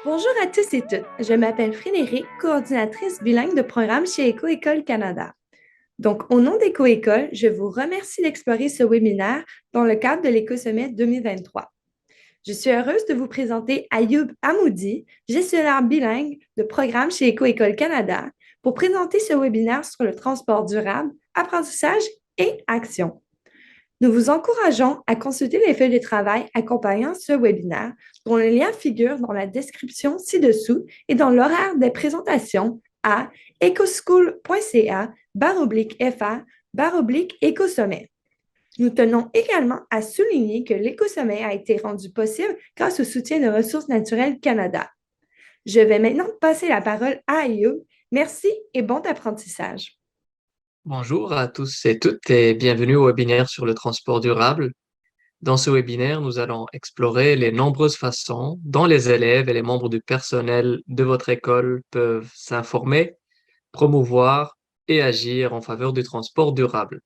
Bonjour à tous et toutes. Je m'appelle Frédéric, coordinatrice bilingue de programme chez Éco-École Canada. Donc, au nom d'Éco-École, je vous remercie d'explorer ce webinaire dans le cadre de l'Éco-Sommet 2023. Je suis heureuse de vous présenter Ayoub Hamoudi, gestionnaire bilingue de programme chez Éco-École Canada, pour présenter ce webinaire sur le transport durable, apprentissage et action. Nous vous encourageons à consulter les feuilles de travail accompagnant ce webinaire, dont le lien figure dans la description ci-dessous et dans l'horaire des présentations à ecoschool.ca/FA/Écosommet. Nous tenons également à souligner que l'Écosommet a été rendu possible grâce au soutien de Ressources naturelles Canada. Je vais maintenant passer la parole à Ayoub. Merci et bon apprentissage. Bonjour à tous et toutes et bienvenue au webinaire sur le transport durable. Dans ce webinaire, nous allons explorer les nombreuses façons dont les élèves et les membres du personnel de votre école peuvent s'informer, promouvoir et agir en faveur du transport durable.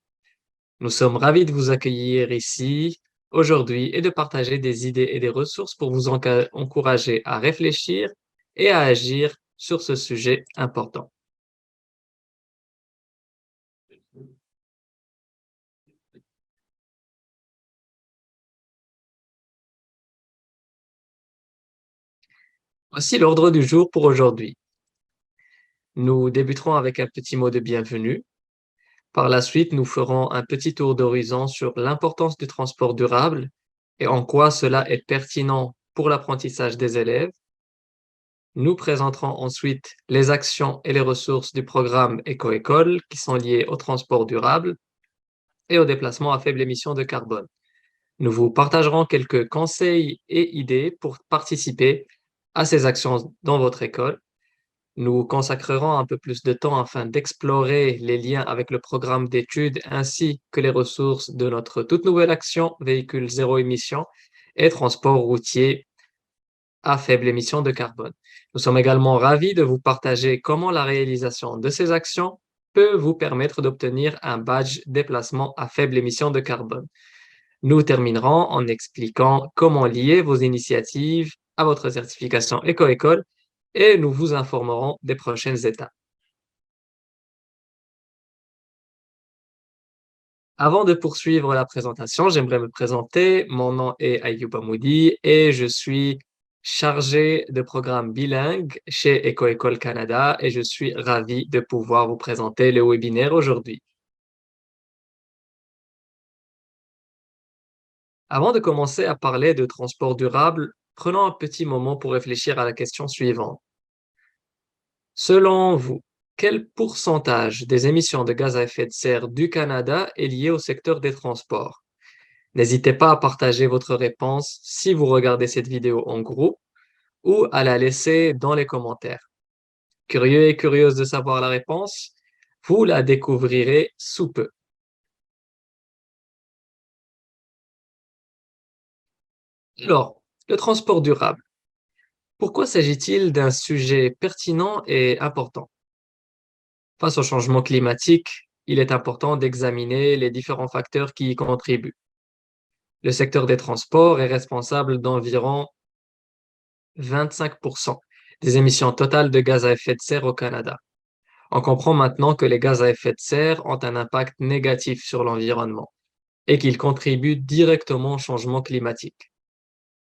Nous sommes ravis de vous accueillir ici aujourd'hui et de partager des idées et des ressources pour vous encourager à réfléchir et à agir sur ce sujet important. Voici l'ordre du jour pour aujourd'hui. Nous débuterons avec un petit mot de bienvenue. Par la suite, nous ferons un petit tour d'horizon sur l'importance du transport durable et en quoi cela est pertinent pour l'apprentissage des élèves. Nous présenterons ensuite les actions et les ressources du programme Éco-École qui sont liées au transport durable et au déplacement à faible émission de carbone. Nous vous partagerons quelques conseils et idées pour participer à ces actions dans votre école. Nous consacrerons un peu plus de temps afin d'explorer les liens avec le programme d'études ainsi que les ressources de notre toute nouvelle action véhicule zéro émission et transport routier à faible émission de carbone. Nous sommes également ravis de vous partager comment la réalisation de ces actions peut vous permettre d'obtenir un badge déplacement à faible émission de carbone. Nous terminerons en expliquant comment lier vos initiatives à votre certification Éco-École et nous vous informerons des prochaines étapes. Avant de poursuivre la présentation, j'aimerais me présenter. Mon nom est Ayoub Hamoudi et je suis chargé de programme bilingue chez Éco-École Canada et je suis ravi de pouvoir vous présenter le webinaire aujourd'hui. Avant de commencer à parler de transport durable, prenons un petit moment pour réfléchir à la question suivante. Selon vous, quel pourcentage des émissions de gaz à effet de serre du Canada est lié au secteur des transports? N'hésitez pas à partager votre réponse si vous regardez cette vidéo en groupe ou à la laisser dans les commentaires. Curieux et curieuse de savoir la réponse? Vous la découvrirez sous peu. Alors, le transport durable. Pourquoi s'agit-il d'un sujet pertinent et important? Face au changement climatique, il est important d'examiner les différents facteurs qui y contribuent. Le secteur des transports est responsable d'environ 25% des émissions totales de gaz à effet de serre au Canada. On comprend maintenant que les gaz à effet de serre ont un impact négatif sur l'environnement et qu'ils contribuent directement au changement climatique.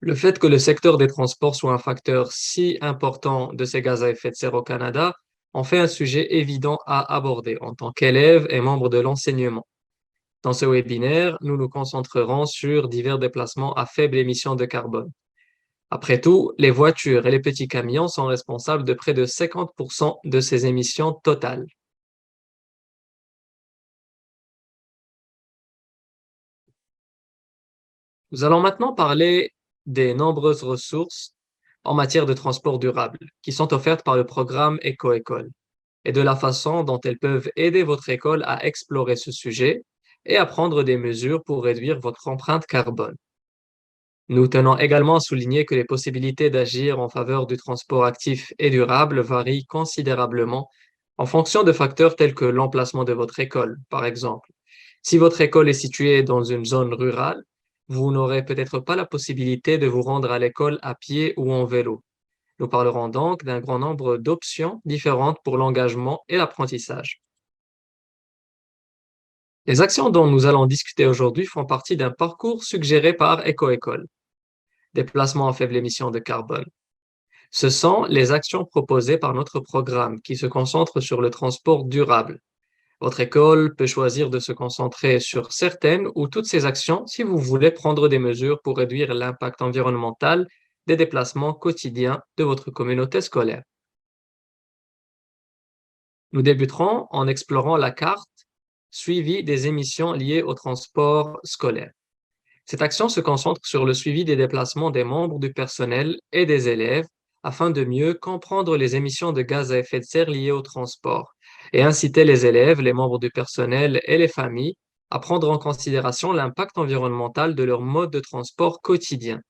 Le fait que le secteur des transports soit un facteur si important de ces gaz à effet de serre au Canada en fait un sujet évident à aborder en tant qu'élève et membre de l'enseignement. Dans ce webinaire, nous nous concentrerons sur divers déplacements à faible émission de carbone. Après tout, les voitures et les petits camions sont responsables de près de 50% de ces émissions totales. Nous allons maintenant parler des nombreuses ressources en matière de transport durable qui sont offertes par le programme Éco-École et de la façon dont elles peuvent aider votre école à explorer ce sujet et à prendre des mesures pour réduire votre empreinte carbone. Nous tenons également à souligner que les possibilités d'agir en faveur du transport actif et durable varient considérablement en fonction de facteurs tels que l'emplacement de votre école, par exemple. Si votre école est située dans une zone rurale, vous n'aurez peut-être pas la possibilité de vous rendre à l'école à pied ou en vélo. Nous parlerons donc d'un grand nombre d'options différentes pour l'engagement et l'apprentissage. Les actions dont nous allons discuter aujourd'hui font partie d'un parcours suggéré par EcoEcole, déplacement à faible émission de carbone. Ce sont les actions proposées par notre programme qui se concentrent sur le transport durable. Votre école peut choisir de se concentrer sur certaines ou toutes ces actions si vous voulez prendre des mesures pour réduire l'impact environnemental des déplacements quotidiens de votre communauté scolaire. Nous débuterons en explorant la carte suivi des émissions liées au transport scolaire. Cette action se concentre sur le suivi des déplacements des membres du personnel et des élèves afin de mieux comprendre les émissions de gaz à effet de serre liées au transport et inciter les élèves, les membres du personnel et les familles à prendre en considération l'impact environnemental de leur mode de transport quotidien.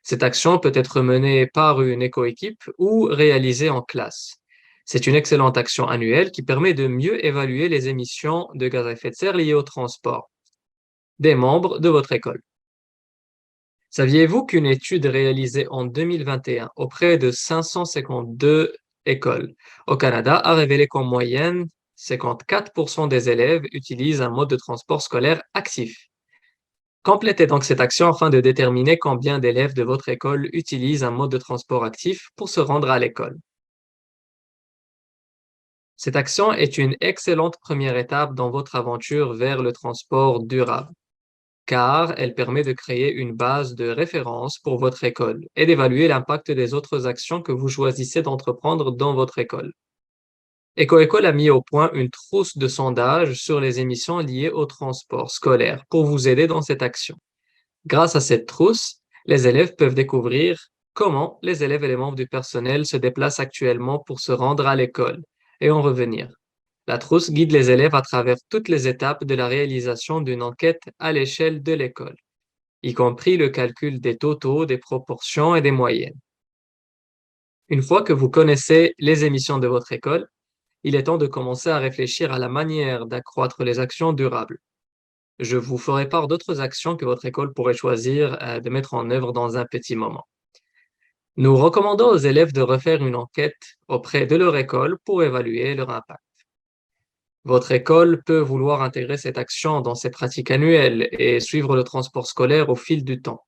Cette action peut être menée par une éco-équipe ou réalisée en classe. C'est une excellente action annuelle qui permet de mieux évaluer les émissions de gaz à effet de serre liées au transport des membres de votre école. Saviez-vous qu'une étude réalisée en 2021 auprès de 552 écoles au Canada a révélé qu'en moyenne, 54% des élèves utilisent un mode de transport scolaire actif? Complétez donc cette action afin de déterminer combien d'élèves de votre école utilisent un mode de transport actif pour se rendre à l'école. Cette action est une excellente première étape dans votre aventure vers le transport durable, car elle permet de créer une base de référence pour votre école et d'évaluer l'impact des autres actions que vous choisissez d'entreprendre dans votre école. EcoEcole a mis au point une trousse de sondage sur les émissions liées au transport scolaire pour vous aider dans cette action. Grâce à cette trousse, les élèves peuvent découvrir comment les élèves et les membres du personnel se déplacent actuellement pour se rendre à l'école et en revenir. La trousse guide les élèves à travers toutes les étapes de la réalisation d'une enquête à l'échelle de l'école, y compris le calcul des totaux, des proportions et des moyennes. Une fois que vous connaissez les émissions de votre école, il est temps de commencer à réfléchir à la manière d'accroître les actions durables. Je vous ferai part d'autres actions que votre école pourrait choisir de mettre en œuvre dans un petit moment. Nous recommandons aux élèves de refaire une enquête auprès de leur école pour évaluer leur impact. Votre école peut vouloir intégrer cette action dans ses pratiques annuelles et suivre le transport scolaire au fil du temps.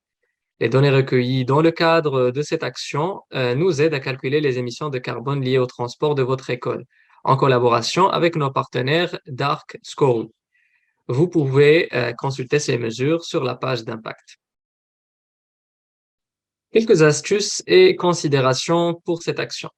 Les données recueillies dans le cadre de cette action nous aident à calculer les émissions de carbone liées au transport de votre école, en collaboration avec nos partenaires Dark Score. Vous pouvez consulter ces mesures sur la page d'impact. Quelques astuces et considérations pour cette action.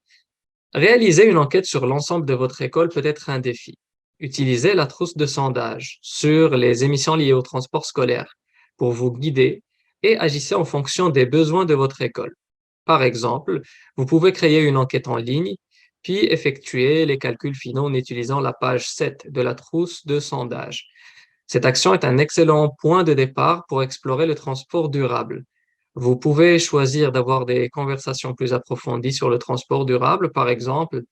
Réaliser une enquête sur l'ensemble de votre école peut être un défi. Utilisez la trousse de sondage sur les émissions liées au transport scolaire pour vous guider et agissez en fonction des besoins de votre école. Par exemple, vous pouvez créer une enquête en ligne, puis effectuer les calculs finaux en utilisant la page 7 de la trousse de sondage. Cette action est un excellent point de départ pour explorer le transport durable. Vous pouvez choisir d'avoir des conversations plus approfondies sur le transport durable, par exemple,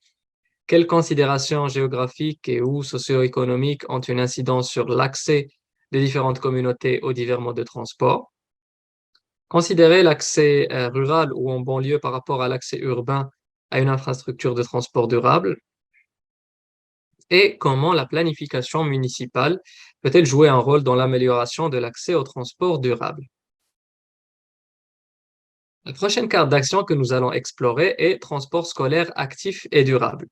quelles considérations géographiques et ou socio-économiques ont une incidence sur l'accès des différentes communautés aux divers modes de transport? Considérez l'accès rural ou en banlieue par rapport à l'accès urbain à une infrastructure de transport durable et comment la planification municipale peut-elle jouer un rôle dans l'amélioration de l'accès au transport durable. La prochaine carte d'action que nous allons explorer est transport scolaire actif et durable.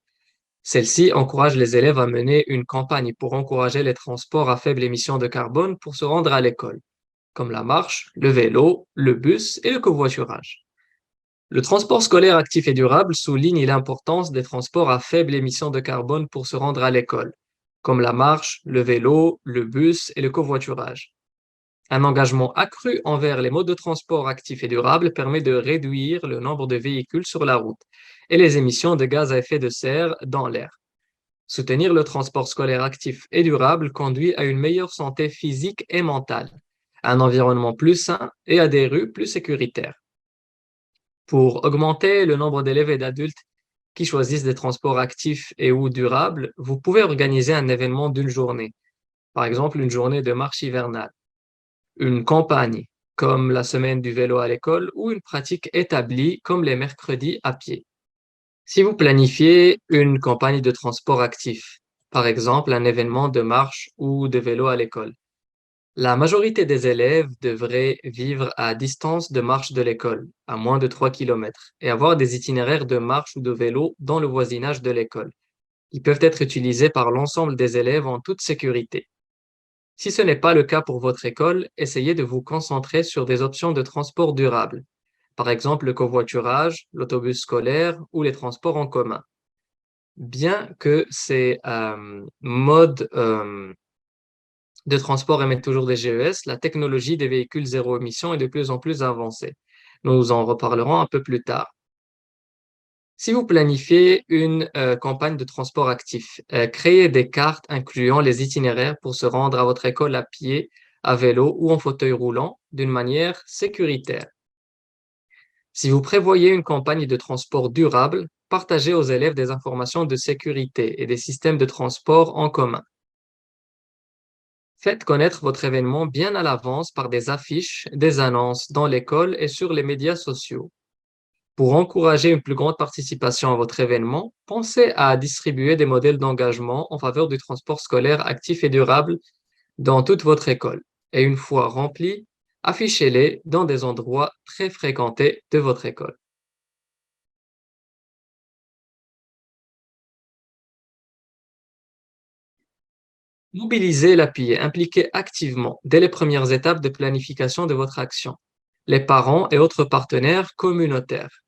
Celle-ci encourage les élèves à mener une campagne pour encourager les transports à faible émission de carbone pour se rendre à l'école, comme la marche, le vélo, le bus et le covoiturage. Le transport scolaire actif et durable souligne l'importance des transports à faible émission de carbone pour se rendre à l'école, comme la marche, le vélo, le bus et le covoiturage. Un engagement accru envers les modes de transport actifs et durables permet de réduire le nombre de véhicules sur la route et les émissions de gaz à effet de serre dans l'air. Soutenir le transport scolaire actif et durable conduit à une meilleure santé physique et mentale, à un environnement plus sain et à des rues plus sécuritaires. Pour augmenter le nombre d'élèves et d'adultes qui choisissent des transports actifs et ou durables, vous pouvez organiser un événement d'une journée, par exemple une journée de marche hivernale, une campagne comme la semaine du vélo à l'école, ou une pratique établie, comme les mercredis à pied. Si vous planifiez une campagne de transport actif, par exemple un événement de marche ou de vélo à l'école, la majorité des élèves devraient vivre à distance de marche de l'école, à moins de 3 kilomètres, et avoir des itinéraires de marche ou de vélo dans le voisinage de l'école. Ils peuvent être utilisés par l'ensemble des élèves en toute sécurité. Si ce n'est pas le cas pour votre école, essayez de vous concentrer sur des options de transport durable, par exemple le covoiturage, l'autobus scolaire ou les transports en commun. Bien que ces modes de transport émettent toujours des GES, la technologie des véhicules zéro émission est de plus en plus avancée. Nous en reparlerons un peu plus tard. Si vous planifiez une campagne de transport actif, créez des cartes incluant les itinéraires pour se rendre à votre école à pied, à vélo ou en fauteuil roulant d'une manière sécuritaire. Si vous prévoyez une campagne de transport durable, partagez aux élèves des informations de sécurité et des systèmes de transport en commun. Faites connaître votre événement bien à l'avance par des affiches, des annonces dans l'école et sur les médias sociaux. Pour encourager une plus grande participation à votre événement, pensez à distribuer des modèles d'engagement en faveur du transport scolaire actif et durable dans toute votre école. Et une fois remplis, affichez-les dans des endroits très fréquentés de votre école. Mobilisez l'appui et impliquez activement dès les premières étapes de planification de votre action les parents et autres partenaires communautaires,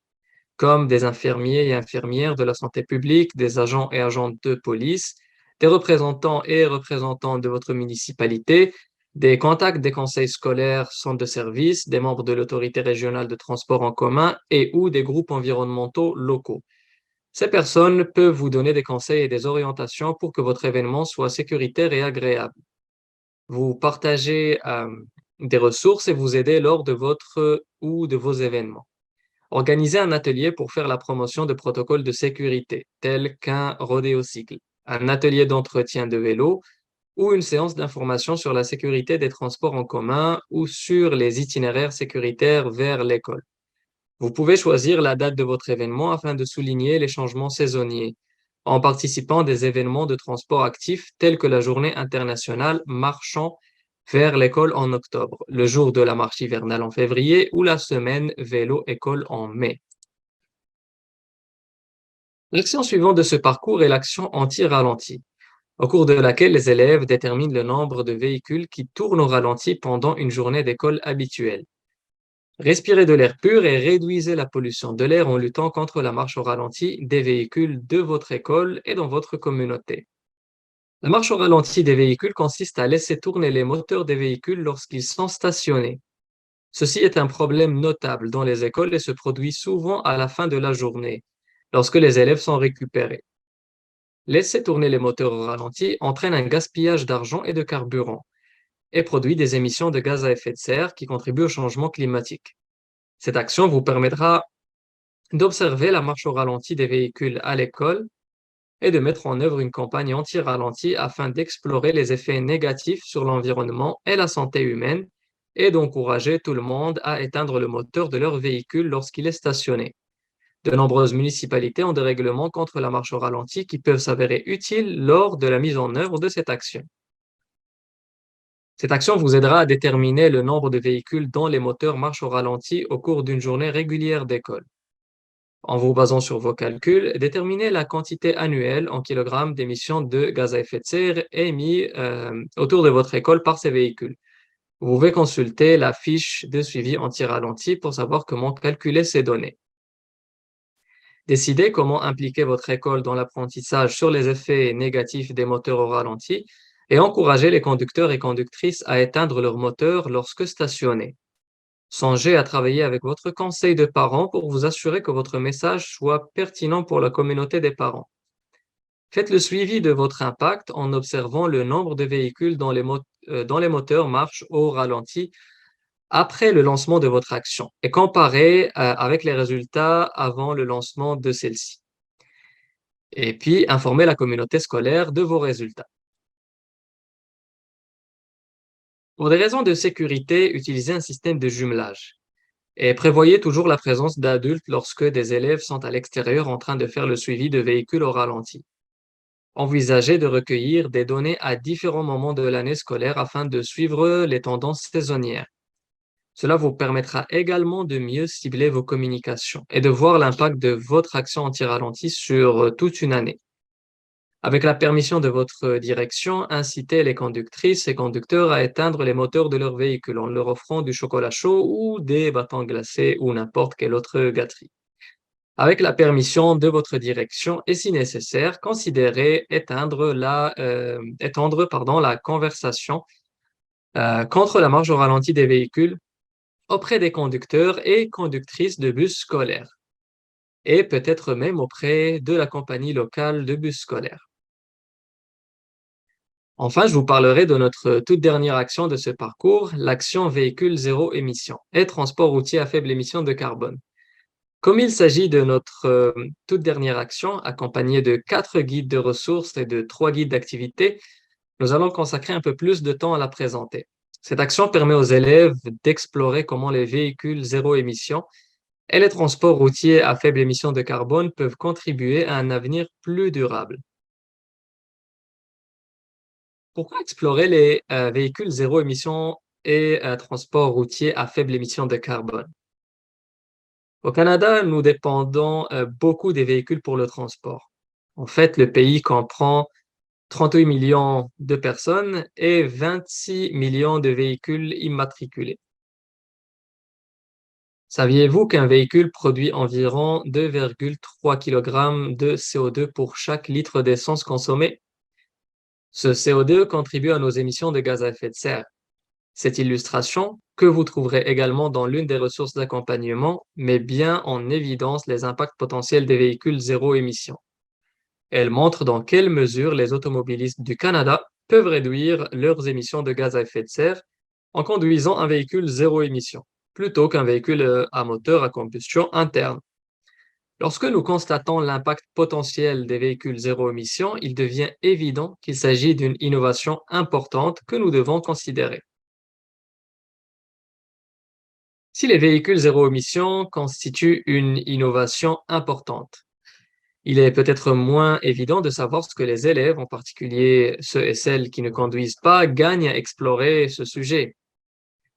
comme des infirmiers et infirmières de la santé publique, des agents et agentes de police, des représentants et représentants de votre municipalité, des contacts des conseils scolaires, centres de services, des membres de l'autorité régionale de transport en commun et ou des groupes environnementaux locaux. Ces personnes peuvent vous donner des conseils et des orientations pour que votre événement soit sécuritaire et agréable. Vous partagez des ressources et vous aidez lors de votre ou de vos événements. Organisez un atelier pour faire la promotion de protocoles de sécurité, tels qu'un rodéocycle, un atelier d'entretien de vélo ou une séance d'information sur la sécurité des transports en commun ou sur les itinéraires sécuritaires vers l'école. Vous pouvez choisir la date de votre événement afin de souligner les changements saisonniers en participant à des événements de transport actifs tels que la journée internationale marchant vers l'école en octobre, le jour de la marche hivernale en février ou la semaine vélo-école en mai. L'action suivante de ce parcours est l'action anti-ralenti, au cours de laquelle les élèves déterminent le nombre de véhicules qui tournent au ralenti pendant une journée d'école habituelle. Respirez de l'air pur et réduisez la pollution de l'air en luttant contre la marche au ralenti des véhicules de votre école et dans votre communauté. La marche au ralenti des véhicules consiste à laisser tourner les moteurs des véhicules lorsqu'ils sont stationnés. Ceci est un problème notable dans les écoles et se produit souvent à la fin de la journée, lorsque les élèves sont récupérés. Laisser tourner les moteurs au ralenti entraîne un gaspillage d'argent et de carburant et produit des émissions de gaz à effet de serre qui contribuent au changement climatique. Cette action vous permettra d'observer la marche au ralenti des véhicules à l'école et de mettre en œuvre une campagne anti-ralenti afin d'explorer les effets négatifs sur l'environnement et la santé humaine et d'encourager tout le monde à éteindre le moteur de leur véhicule lorsqu'il est stationné. De nombreuses municipalités ont des règlements contre la marche au ralenti qui peuvent s'avérer utiles lors de la mise en œuvre de cette action. Cette action vous aidera à déterminer le nombre de véhicules dont les moteurs marchent au ralenti au cours d'une journée régulière d'école. En vous basant sur vos calculs, déterminez la quantité annuelle en kilogrammes d'émissions de gaz à effet de serre émis autour de votre école par ces véhicules. Vous pouvez consulter la fiche de suivi anti-ralenti pour savoir comment calculer ces données. Décidez comment impliquer votre école dans l'apprentissage sur les effets négatifs des moteurs au ralenti et encouragez les conducteurs et conductrices à éteindre leurs moteurs lorsque stationnés. Songez à travailler avec votre conseil de parents pour vous assurer que votre message soit pertinent pour la communauté des parents. Faites le suivi de votre impact en observant le nombre de véhicules dont les moteurs marchent au ralenti après le lancement de votre action et comparez avec les résultats avant le lancement de celle-ci. Et puis, informez la communauté scolaire de vos résultats. Pour des raisons de sécurité, utilisez un système de jumelage et prévoyez toujours la présence d'adultes lorsque des élèves sont à l'extérieur en train de faire le suivi de véhicules au ralenti. Envisagez de recueillir des données à différents moments de l'année scolaire afin de suivre les tendances saisonnières. Cela vous permettra également de mieux cibler vos communications et de voir l'impact de votre action anti-ralenti sur toute une année. Avec la permission de votre direction, incitez les conductrices et conducteurs à éteindre les moteurs de leur véhicule en leur offrant du chocolat chaud ou des bâtons glacés ou n'importe quelle autre gâterie. Avec la permission de votre direction et si nécessaire, considérez étendre la conversation contre la marge au ralenti des véhicules auprès des conducteurs et conductrices de bus scolaires et peut-être même auprès de la compagnie locale de bus scolaires. Enfin, je vous parlerai de notre toute dernière action de ce parcours, l'action véhicule zéro émission et transport routier à faible émission de carbone. Comme il s'agit de notre toute dernière action, accompagnée de 4 guides de ressources et de 3 guides d'activité, nous allons consacrer un peu plus de temps à la présenter. Cette action permet aux élèves d'explorer comment les véhicules zéro émission et les transports routiers à faible émission de carbone peuvent contribuer à un avenir plus durable. Pourquoi explorer les véhicules zéro émission et transports routiers à faible émission de carbone? Au Canada, nous dépendons beaucoup des véhicules pour le transport. En fait, le pays comprend 38 millions de personnes et 26 millions de véhicules immatriculés. Saviez-vous qu'un véhicule produit environ 2,3 kg de CO2 pour chaque litre d'essence consommé? Ce CO2 contribue à nos émissions de gaz à effet de serre. Cette illustration, que vous trouverez également dans l'une des ressources d'accompagnement, met bien en évidence les impacts potentiels des véhicules zéro émission. Elle montre dans quelle mesure les automobilistes du Canada peuvent réduire leurs émissions de gaz à effet de serre en conduisant un véhicule zéro émission, plutôt qu'un véhicule à moteur à combustion interne. Lorsque nous constatons l'impact potentiel des véhicules zéro émission, il devient évident qu'il s'agit d'une innovation importante que nous devons considérer. Si les véhicules zéro émission constituent une innovation importante, il est peut-être moins évident de savoir ce que les élèves, en particulier ceux et celles qui ne conduisent pas, gagnent à explorer ce sujet.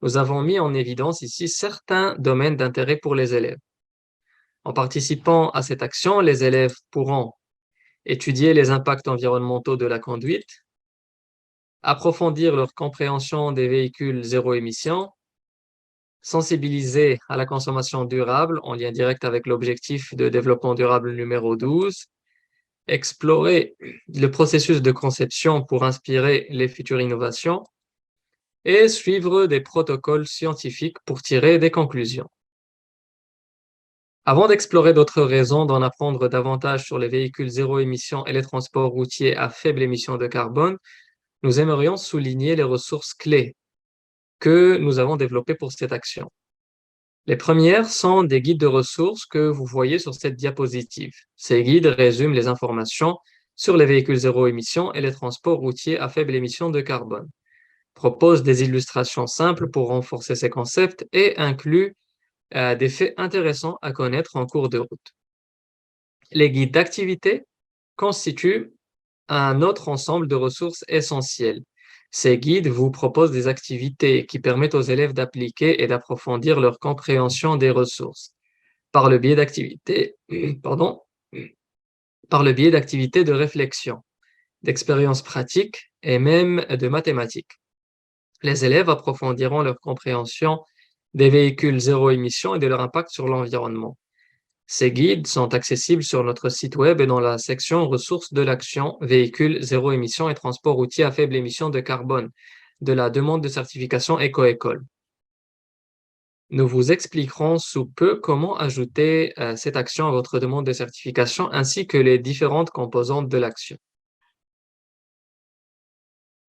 Nous avons mis en évidence ici certains domaines d'intérêt pour les élèves. En participant à cette action, les élèves pourront étudier les impacts environnementaux de la conduite, approfondir leur compréhension des véhicules zéro émission, sensibiliser à la consommation durable en lien direct avec l'objectif de développement durable numéro 12, explorer le processus de conception pour inspirer les futures innovations et suivre des protocoles scientifiques pour tirer des conclusions. Avant d'explorer d'autres raisons d'en apprendre davantage sur les véhicules zéro émission et les transports routiers à faible émission de carbone, nous aimerions souligner les ressources clés que nous avons développées pour cette action. Les premières sont des guides de ressources que vous voyez sur cette diapositive. Ces guides résument les informations sur les véhicules zéro émission et les transports routiers à faible émission de carbone, proposent des illustrations simples pour renforcer ces concepts et incluent des faits intéressants à connaître en cours de route. Les guides d'activité constituent un autre ensemble de ressources essentielles. Ces guides vous proposent des activités qui permettent aux élèves d'appliquer et d'approfondir leur compréhension des ressources par le biais d'activités, par le biais d'activités de réflexion, d'expériences pratiques et même de mathématiques. Les élèves approfondiront leur compréhension des véhicules zéro émission et de leur impact sur l'environnement. Ces guides sont accessibles sur notre site web et dans la section ressources de l'action véhicules zéro émission et transport routier à faible émission de carbone de la demande de certification Éco-École. Nous vous expliquerons sous peu comment ajouter cette action à votre demande de certification ainsi que les différentes composantes de l'action.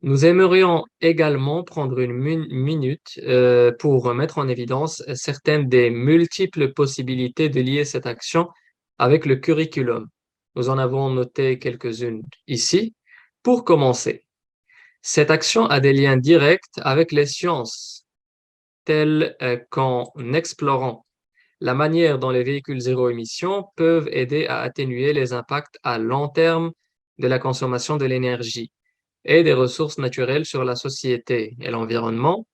Nous aimerions également prendre une minute pour mettre en évidence certaines des multiples possibilités de lier cette action avec le curriculum. Nous en avons noté quelques-unes ici. Pour commencer, Cette action a des liens directs avec les sciences, tels qu'en explorant la manière dont les véhicules zéro émission peuvent aider à atténuer les impacts à long terme de la consommation de l'énergie et des ressources naturelles sur la société et l'environnement,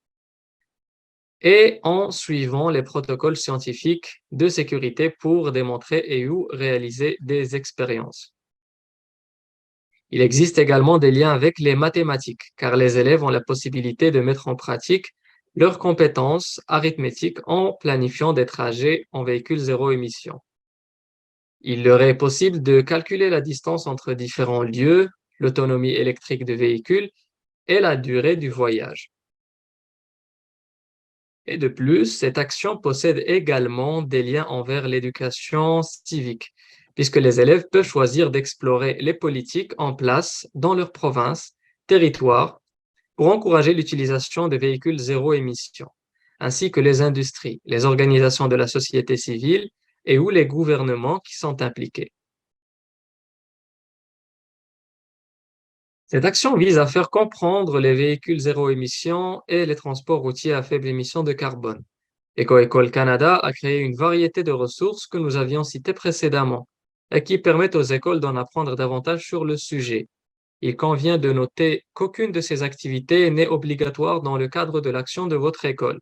et en suivant les protocoles scientifiques de sécurité pour démontrer et ou réaliser des expériences. Il existe également des liens avec les mathématiques, car les élèves ont la possibilité de mettre en pratique leurs compétences arithmétiques en planifiant des trajets en véhicule zéro émission. Il leur est possible de calculer la distance entre différents lieux, l'autonomie électrique du véhicule et la durée du voyage. Et de plus, cette action possède également des liens envers l'éducation civique, puisque les élèves peuvent choisir d'explorer les politiques en place dans leur province, territoire, pour encourager l'utilisation de véhicules zéro émission, ainsi que les industries, les organisations de la société civile et ou les gouvernements qui sont impliqués. Cette action vise à faire comprendre les véhicules zéro émission et les transports routiers à faible émission de carbone. EcoEcole Canada a créé une variété de ressources que nous avions citées précédemment et qui permettent aux écoles d'en apprendre davantage sur le sujet. Il convient de noter qu'aucune de ces activités n'est obligatoire dans le cadre de l'action de votre école.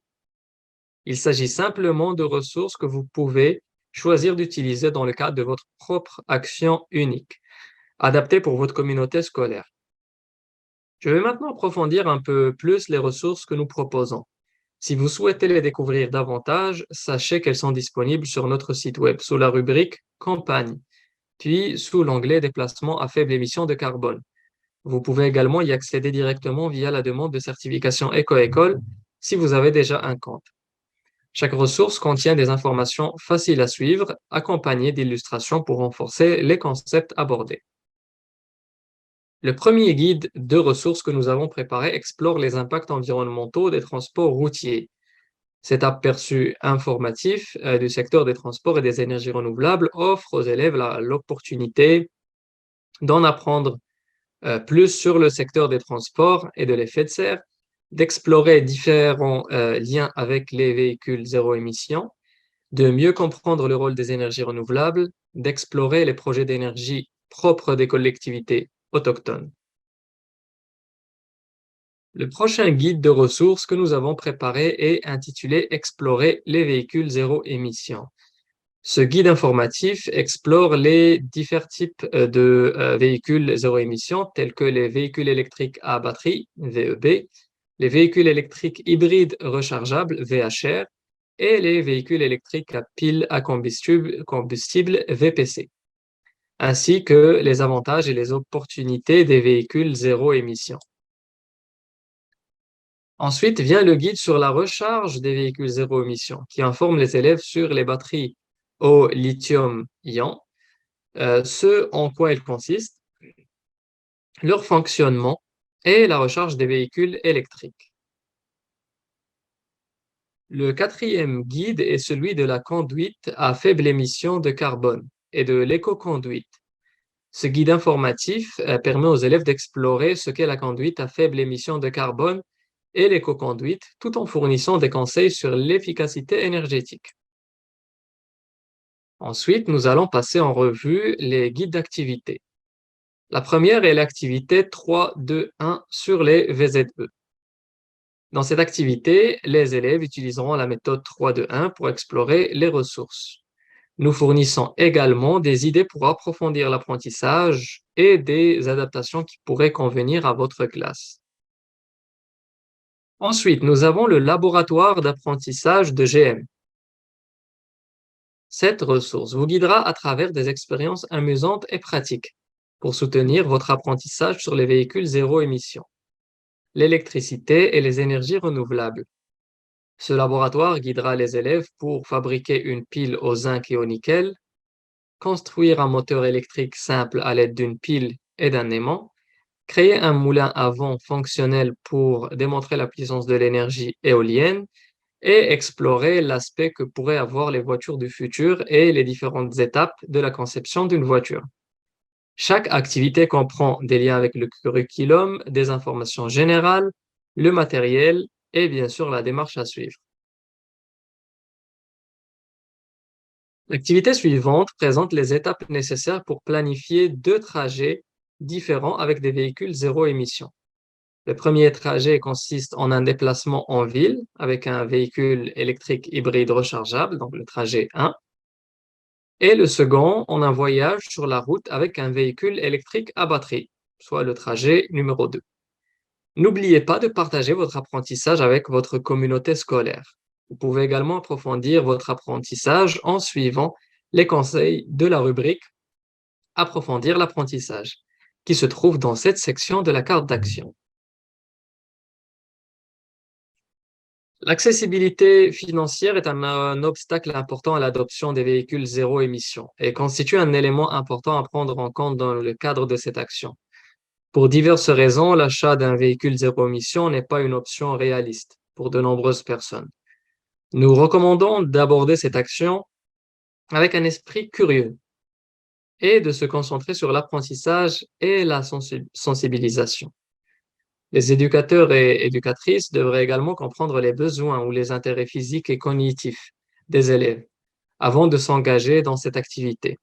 Il s'agit simplement de ressources que vous pouvez choisir d'utiliser dans le cadre de votre propre action unique, adaptée pour votre communauté scolaire. Je vais maintenant approfondir un peu plus les ressources que nous proposons. Si vous souhaitez les découvrir davantage, sachez qu'elles sont disponibles sur notre site web sous la rubrique Campagne, puis sous l'onglet Déplacement à faible émission de carbone. Vous pouvez également y accéder directement via la demande de certification EcoEcole si vous avez déjà un compte. Chaque ressource contient des informations faciles à suivre, accompagnées d'illustrations pour renforcer les concepts abordés. Le premier guide de ressources que nous avons préparé explore les impacts environnementaux des transports routiers. Cet aperçu informatif du secteur des transports et des énergies renouvelables offre aux élèves l'opportunité d'en apprendre plus sur le secteur des transports et de l'effet de serre, d'explorer différents liens avec les véhicules zéro émission, de mieux comprendre le rôle des énergies renouvelables, d'explorer les projets d'énergie propres des collectivités autochtones. Le prochain guide de ressources que nous avons préparé est intitulé Explorer les véhicules zéro émission. Ce guide informatif explore les divers types de véhicules zéro émission, tels que les véhicules électriques à batterie, VEB, les véhicules électriques hybrides rechargeables, VHR, et les véhicules électriques à piles à combustible, VPC, ainsi que les avantages et les opportunités des véhicules zéro émission. Ensuite vient le guide sur la recharge des véhicules zéro émission, qui informe les élèves sur les batteries au lithium-ion, ce en quoi elles consistent, leur fonctionnement et la recharge des véhicules électriques. Le quatrième guide est celui de la conduite à faible émission de carbone et de l'éco-conduite. Ce guide informatif permet aux élèves d'explorer ce qu'est la conduite à faible émission de carbone et l'éco-conduite, tout en fournissant des conseils sur l'efficacité énergétique. Ensuite, nous allons passer en revue les guides d'activité. La première est l'activité 3-2-1 sur les VZE. Dans cette activité, les élèves utiliseront la méthode 3-2-1 pour explorer les ressources. Nous fournissons également des idées pour approfondir l'apprentissage et des adaptations qui pourraient convenir à votre classe. Ensuite, nous avons le laboratoire d'apprentissage de GM. Cette ressource vous guidera à travers des expériences amusantes et pratiques pour soutenir votre apprentissage sur les véhicules zéro émission, l'électricité et les énergies renouvelables. Ce laboratoire guidera les élèves pour fabriquer une pile au zinc et au nickel, construire un moteur électrique simple à l'aide d'une pile et d'un aimant, créer un moulin à vent fonctionnel pour démontrer la puissance de l'énergie éolienne et explorer l'aspect que pourraient avoir les voitures du futur et les différentes étapes de la conception d'une voiture. Chaque activité comprend des liens avec le curriculum, des informations générales, le matériel et bien sûr la démarche à suivre. L'activité suivante présente les étapes nécessaires pour planifier deux trajets différents avec des véhicules zéro émission. Le premier trajet consiste en un déplacement en ville avec un véhicule électrique hybride rechargeable, donc le trajet 1, et le second en un voyage sur la route avec un véhicule électrique à batterie, soit le trajet numéro 2. N'oubliez pas de partager votre apprentissage avec votre communauté scolaire. Vous pouvez également approfondir votre apprentissage en suivant les conseils de la rubrique Approfondir l'apprentissage, qui se trouve dans cette section de la carte d'action. L'accessibilité financière est un obstacle important à l'adoption des véhicules zéro émission et constitue un élément important à prendre en compte dans le cadre de cette action. Pour diverses raisons, l'achat d'un véhicule zéro émission n'est pas une option réaliste pour de nombreuses personnes. Nous recommandons d'aborder cette action avec un esprit curieux et de se concentrer sur l'apprentissage et la sensibilisation. Les éducateurs et éducatrices devraient également comprendre les besoins ou les intérêts physiques et cognitifs des élèves avant de s'engager dans cette activité.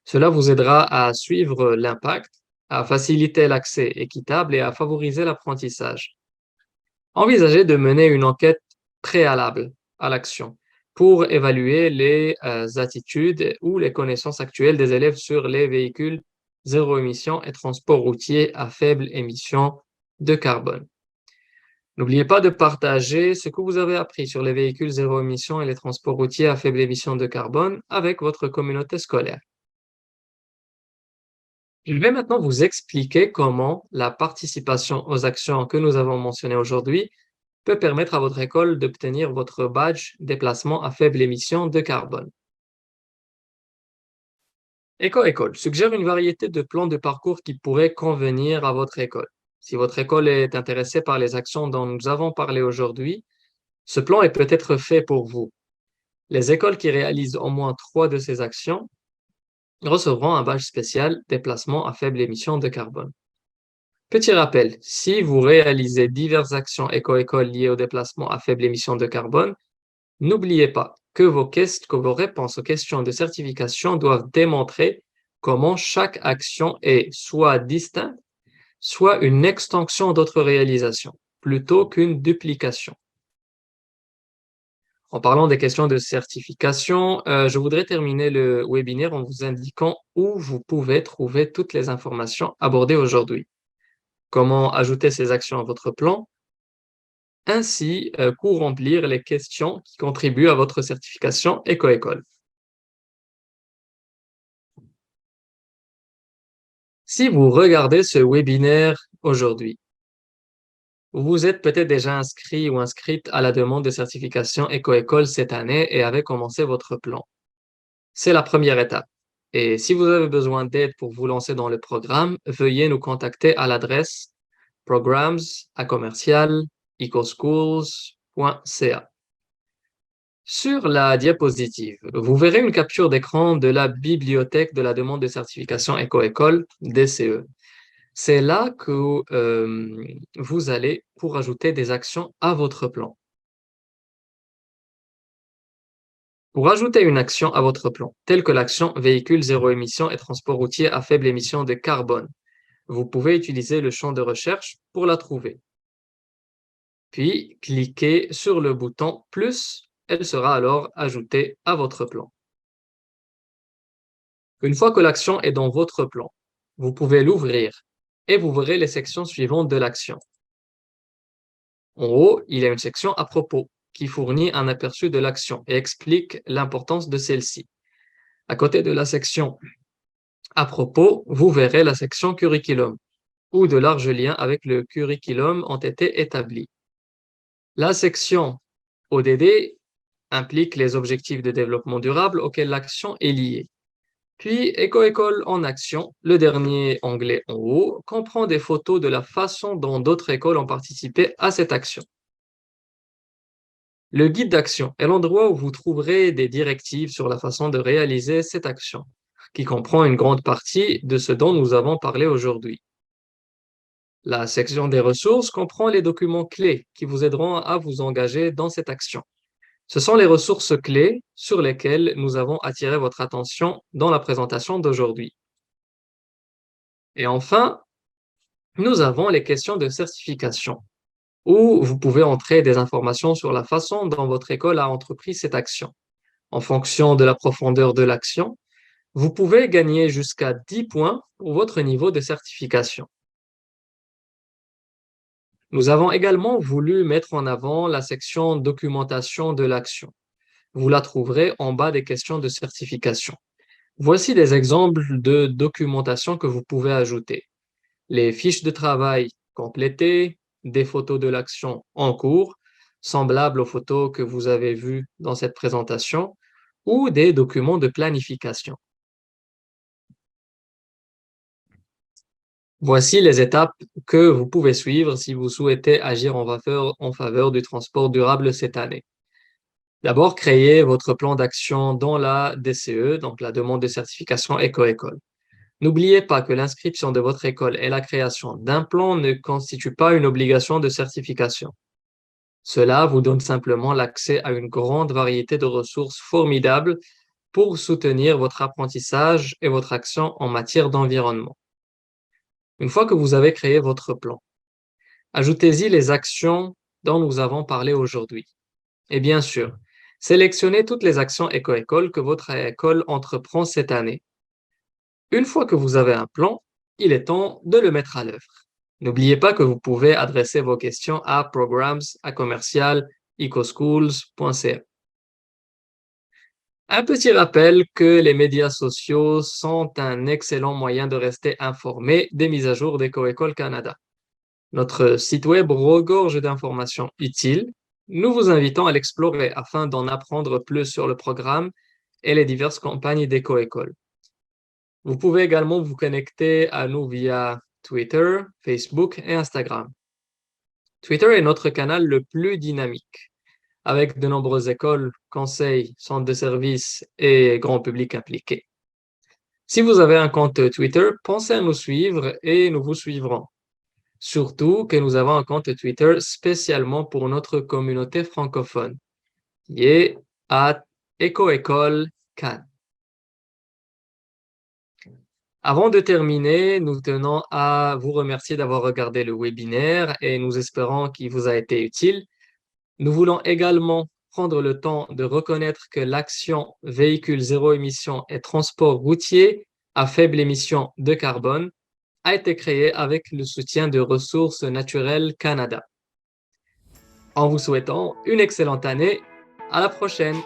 Cela vous aidera à suivre l'impact, à faciliter l'accès équitable et à favoriser l'apprentissage. Envisagez de mener une enquête préalable à l'action pour évaluer les attitudes ou les connaissances actuelles des élèves sur les véhicules zéro émission et transport routier à faible émission de carbone. N'oubliez pas de partager ce que vous avez appris sur les véhicules zéro émission et les transports routiers à faible émission de carbone avec votre communauté scolaire. Je vais maintenant vous expliquer comment la participation aux actions que nous avons mentionnées aujourd'hui peut permettre à votre école d'obtenir votre badge déplacement à faible émission de carbone. Éco-école suggère une variété de plans de parcours qui pourraient convenir à votre école. Si votre école est intéressée par les actions dont nous avons parlé aujourd'hui, ce plan est peut-être fait pour vous. Les écoles qui réalisent au moins 3 de ces actions recevront un badge spécial déplacement à faible émission de carbone. Petit rappel, si vous réalisez diverses actions éco-école liées au déplacement à faible émission de carbone, n'oubliez pas que vos réponses aux questions de certification doivent démontrer comment chaque action est soit distincte, soit une extension d'autres réalisations, plutôt qu'une duplication. En parlant des questions de certification, je voudrais terminer le webinaire en vous indiquant où vous pouvez trouver toutes les informations abordées aujourd'hui. Comment ajouter ces actions à votre plan, ainsi qu'où remplir les questions qui contribuent à votre certification éco-école. Si vous regardez ce webinaire aujourd'hui, vous vous êtes peut-être déjà inscrit ou inscrite à la demande de certification éco-école cette année et avez commencé votre plan. C'est la première étape. Et si vous avez besoin d'aide pour vous lancer dans le programme, veuillez nous contacter à l'adresse programs@ecoschools.ca. Sur la diapositive, vous verrez une capture d'écran de la bibliothèque de la demande de certification éco-école DCE. C'est là que vous allez pour ajouter des actions à votre plan. Pour ajouter une action à votre plan, telle que l'action véhicule zéro émission et transport routier à faible émission de carbone, vous pouvez utiliser le champ de recherche pour la trouver. Puis, cliquez sur le bouton plus, elle sera alors ajoutée à votre plan. Une fois que l'action est dans votre plan, vous pouvez l'ouvrir et vous verrez les sections suivantes de l'action. En haut, il y a une section à propos qui fournit un aperçu de l'action et explique l'importance de celle-ci. À côté de la section à propos, vous verrez la section curriculum, où de larges liens avec le curriculum ont été établis. La section ODD implique les objectifs de développement durable auxquels l'action est liée. Puis, Éco-école en action, le dernier onglet en haut, comprend des photos de la façon dont d'autres écoles ont participé à cette action. Le guide d'action est l'endroit où vous trouverez des directives sur la façon de réaliser cette action. qui comprend une grande partie de ce dont nous avons parlé aujourd'hui. La section des ressources comprend les documents clés qui vous aideront à vous engager dans cette action. Ce sont les ressources clés sur lesquelles nous avons attiré votre attention dans la présentation d'aujourd'hui. Et enfin, nous avons les questions de certification, où vous pouvez entrer des informations sur la façon dont votre école a entrepris cette action. En fonction de la profondeur de l'action, vous pouvez gagner jusqu'à 10 points pour votre niveau de certification. Nous avons également voulu mettre en avant la section documentation de l'action. Vous la trouverez en bas des questions de certification. Voici des exemples de documentation que vous pouvez ajouter. Les fiches de travail complétées, des photos de l'action en cours, semblables aux photos que vous avez vues dans cette présentation, ou des documents de planification. Voici les étapes que vous pouvez suivre si vous souhaitez agir en faveur du transport durable cette année. D'abord, créez votre plan d'action dans la DCE, donc la demande de certification éco-école. N'oubliez pas que l'inscription de votre école et la création d'un plan ne constituent pas une obligation de certification. Cela vous donne simplement l'accès à une grande variété de ressources formidables pour soutenir votre apprentissage et votre action en matière d'environnement. Une fois que vous avez créé votre plan, ajoutez-y les actions dont nous avons parlé aujourd'hui. Et bien sûr, sélectionnez toutes les actions éco-école que votre école entreprend cette année. Une fois que vous avez un plan, il est temps de le mettre à l'œuvre. N'oubliez pas que vous pouvez adresser vos questions à programs@ecosschools.ca. Un petit rappel que les médias sociaux sont un excellent moyen de rester informé des mises à jour d'EcoEcole Canada. Notre site web regorge d'informations utiles. Nous vous invitons à l'explorer afin d'en apprendre plus sur le programme et les diverses campagnes d'EcoEcole. Vous pouvez également vous connecter à nous via Twitter, Facebook et Instagram. Twitter est notre canal le plus dynamique, avec de nombreuses écoles, conseils, centres de services et grand public impliqués. Si vous avez un compte Twitter, pensez à nous suivre et nous vous suivrons. Surtout que nous avons un compte Twitter spécialement pour notre communauté francophone, qui est @EcoEcoleCan. Avant de terminer, nous tenons à vous remercier d'avoir regardé le webinaire et nous espérons qu'il vous a été utile. Nous voulons également prendre le temps de reconnaître que l'action véhicule zéro émission et transport routier à faible émission de carbone a été créée avec le soutien de Ressources naturelles Canada. En vous souhaitant une excellente année, à la prochaine!